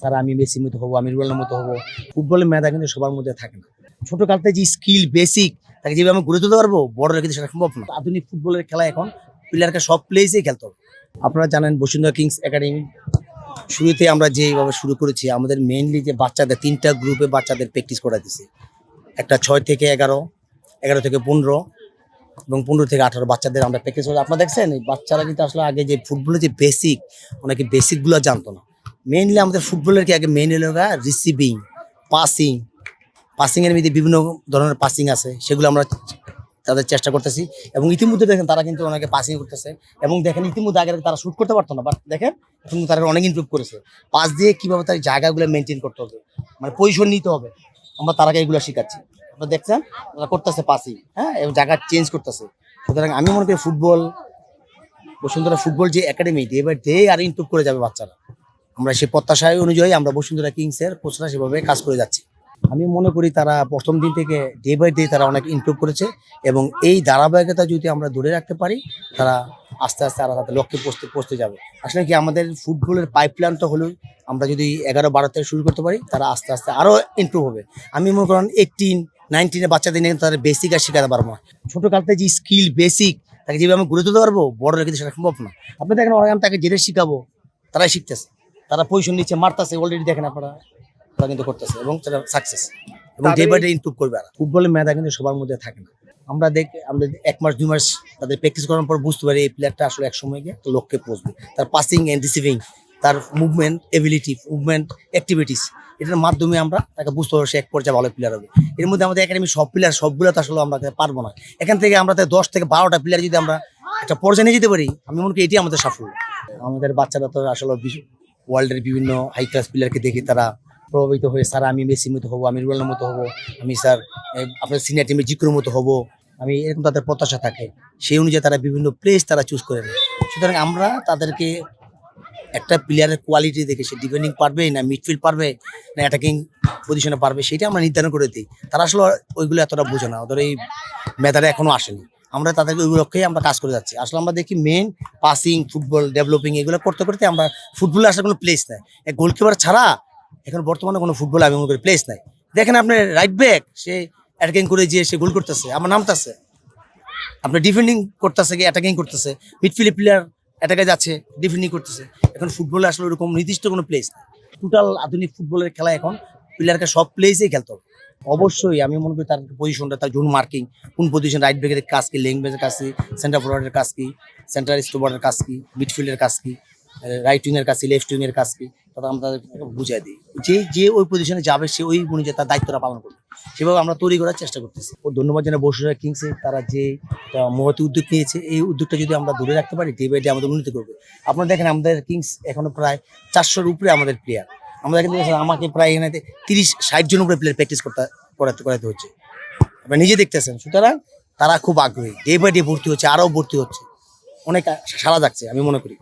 Sir আমি মেসির মতো হবো, আমি রোনাল্ডোর মতো হবো। ফুটবলের মেধা কিন্তু সবার মধ্যে থাকে না। ছোটকালতে যে স্কিল বেসিক তাকে যেভাবে আমি গড়ে তুলতে পারবো, বড়রা কিন্তু সেটা সম্ভব না। আধুনিক ফুটবলের খেলা এখন প্লেয়ারকে সব প্লেসেই খেলতে হবে। আপনারা জানেন বসুন্ধরা কিংস একাডেমি শুরুতে আমরা যেভাবে শুরু করেছি, আমাদের মেইনলি যে বাচ্চাদের 3টা গ্রুপে বাচ্চাদের প্র্যাকটিস করাতেছি। একটা 6 থেকে 11, 11 থেকে 15 এবং 15 থেকে 18 বাচ্চাদের আমরা প্র্যাকটিস করি। আপনারা দেখছেন এই বাচ্চারা কিন্তু আসলে আগে যে ফুটবলের যে বেসিক, অনেকে বেসিকগুলো জানতো না। মেইনলি আমাদের ফুটবলের কি আগে মেইন হলো রিসিভিং, পাসিং। পাসিংয়ের মধ্যে বিভিন্ন ধরনের পাসিং আছে, সেগুলো আমরা তাদের চেষ্টা করতেছি। এবং ইতিমধ্যে দেখেন তারা কিন্তু অনেকে পাসিং করতেছে। এবং দেখেন ইতিমধ্যে আগে তারা শুট করতে পারতো না, বাট দেখেন এখন তারা অনেক ইমপ্রুভ করেছে। পাস দিয়ে কীভাবে তার জায়গাগুলো মেনটেন করতে হবে, মানে পজিশন নিতে হবে, আমরা তারাকে এগুলো শেখাচ্ছি। আপনারা দেখছেন তারা করতেছে পাসিং, হ্যাঁ, এবং জায়গা চেঞ্জ করতেছে। সুতরাং আমি মনে করি ফুটবল, বসুন্ধরা ফুটবল যে একাডেমি, ডে বাই ডে আর ইমপ্রুভ করে যাবে বাচ্চারা। আমরা সেই প্রত্যাশায় অনুযায়ী আমরা বসুন্ধরা কিংসের কোচরা সেভাবে কাজ করে যাচ্ছি। আমি মনে করি তারা প্রথম দিন থেকে ডে বাই ডে তারা অনেক ইমপ্রুভ করেছে। এবং এই ধারাবাহিকতা যদি আমরা ধরে রাখতে পারি, তারা আস্তে আস্তে আরো তাদের লক্ষ্যে পৌঁছতে যাবে। আসলে কি আমাদের ফুটবলের পাইপলাইনটা হলো, আমরা যদি 11-12 থেকে শুরু করতে পারি, তারা আস্তে আস্তে আরো ইমপ্রুভ হবে। আমি মনে করেন 18-19 বাচ্চাদের নিয়ে তাদের বেসিক আর শেখাতে পারবো না। ছোটকালতে যে স্কিল বেসিক তাকে যেভাবে আমি গড়ে তুলতে পারবো, বড়রা কিন্তু সেটা সম্ভব না। আপনি দেখেন আমি তাকে যেটা শিখাবো তারাই শিখতেছে, তারা পজিশন নিচ্ছে, মারতেছে, অলরেডি দেখেন আপনারা, তারা কিন্তু করতেছে এবং তারা সাকসেস এবং ডে বাই ডে ইমপ্রুভ করবে। আর ফুটবলের মেধা কিন্তু সবার মধ্যে থাকে না। আমরা 1 মাস 2 মাস তাদের প্র্যাকটিস করার পর বুঝতে পারি এই প্লেয়ারটা আসলে এক সময় গিয়ে লক্ষ্যে পৌঁছবে। তার পাসিং এন্ড রিসিভিং, তার মুভমেন্ট এবিলিটি, মুভমেন্ট অ্যাক্টিভিটিস, এটার মাধ্যমে আমরা তাকে বুঝতে পারবো সে এক পর্যায়ে ভালো প্লেয়ার হবে। এর মধ্যে আমাদের একাডেমি সব প্লেয়ার সবগুলো তো আসলে আমরা পারবো না। এখান থেকে আমরা 10 থেকে 12টা প্লেয়ার যদি আমরা একটা পর্যায়ে নিয়ে যেতে পারি, আমি মনে করি এটি আমাদের সাফল্য। আমাদের বাচ্চারা তো আসলে ওয়ার্ল্ডের বিভিন্ন হাই ক্লাস প্লেয়ারকে দেখে তারা প্রভাবিত হয়ে, স্যার আমি মেসির মতো হবো, আমি রোনাল্ডোর মতো হবো, আমি স্যার আপনার সিনিয়র টিমের জিকুর মতো হবো, আমি এরকম তাদের প্রত্যাশা থাকে। সেই অনুযায়ী তারা বিভিন্ন প্লেস তারা চুজ করে নেয়। সুতরাং আমরা তাদেরকে একটা প্লেয়ারের কোয়ালিটি দেখে সে ডিফেন্ডিং পারবে না মিডফিল্ড পারবে না অ্যাটাকিং পজিশনে পারবে, সেটা আমরা নির্ধারণ করে দিই। তারা আসলে ওইগুলো এতটা বোঝে না, ওদের এই মেধাটা এখনো আসেনি। আমরা তাদেরকে ওই লক্ষ্যেই আমরা কাজ করে যাচ্ছি। আসলে আমরা দেখি মেন পাসিং, ফুটবল ডেভেলপিং এগুলো করতে করতে আমরা ফুটবলে আসলে কোনো প্লেস নাই। গোলকিপার ছাড়া এখন বর্তমানে কোনো ফুটবল আমি মনে করি প্লেস নাই। দেখেন আপনার রাইট ব্যাক সে অ্যাটাকিং করে যে সে গোল করতেছে, আমার নামতেছে, আপনার ডিফেন্ডিং করতেছে, কি অ্যাটাকিং করতেছে, মিডফিল্ড প্লেয়ার অ্যাটাকে যাচ্ছে, ডিফেন্ডিং করতেছে। এখন ফুটবলে আসলে ওরকম নির্দিষ্ট কোনো প্লেস নেই। টোটাল আধুনিক ফুটবলের খেলা এখন প্লেয়ারকে সব প্লেসেই খেলতে হবে। অবশ্যই আমি মনে করি তার পজিশনটা, তার জোন মার্কিং, কোন পজিশন, রাইট ব্যাকের কাজ কি, লেগ ব্যাকের কাজ কি, সেন্টার ফরওয়ার্ডের কাজ কি, সেন্টার স্টোপারের কাজ কি, মিডফিল্ডের কাজ কি, রাইট উইংয়ের কাজ কি, লেফট উইংয়ের কাজ কি, তারা আমরা তাদের বুঝাই দিই। যে ওই পজিশনে যাবে সে ওই অনুযায়ী তার দায়িত্বটা পালন করবে, সেভাবে আমরা তৈরি করার চেষ্টা করতেছি। ও ধন্যবাদ জানাই বসুন্ধরা কিংসে, তারা যে মহৎ উদ্যোগ নিয়েছে, এই উদ্যোগটা যদি আমরা ধরে রাখতে পারি, ডে বাই ডে আমাদের উন্নতি করবে। আপনারা দেখেন আমাদের কিংস এখনো প্রায় 400-র উপরে আমাদের প্লেয়ার। আমরা কিন্তু আমাকে প্রায় এখানে 30-60 জন উপরে প্লেয়ার প্র্যাকটিস করাতে হচ্ছে, আপনারা নিজে দেখতেছেন। সুতরাং তারা খুব আগ্রহী, ডে বাই ডে ভর্তি হচ্ছে, আরও ভর্তি হচ্ছে, অনেক সাড়া যাচ্ছে আমি মনে করি।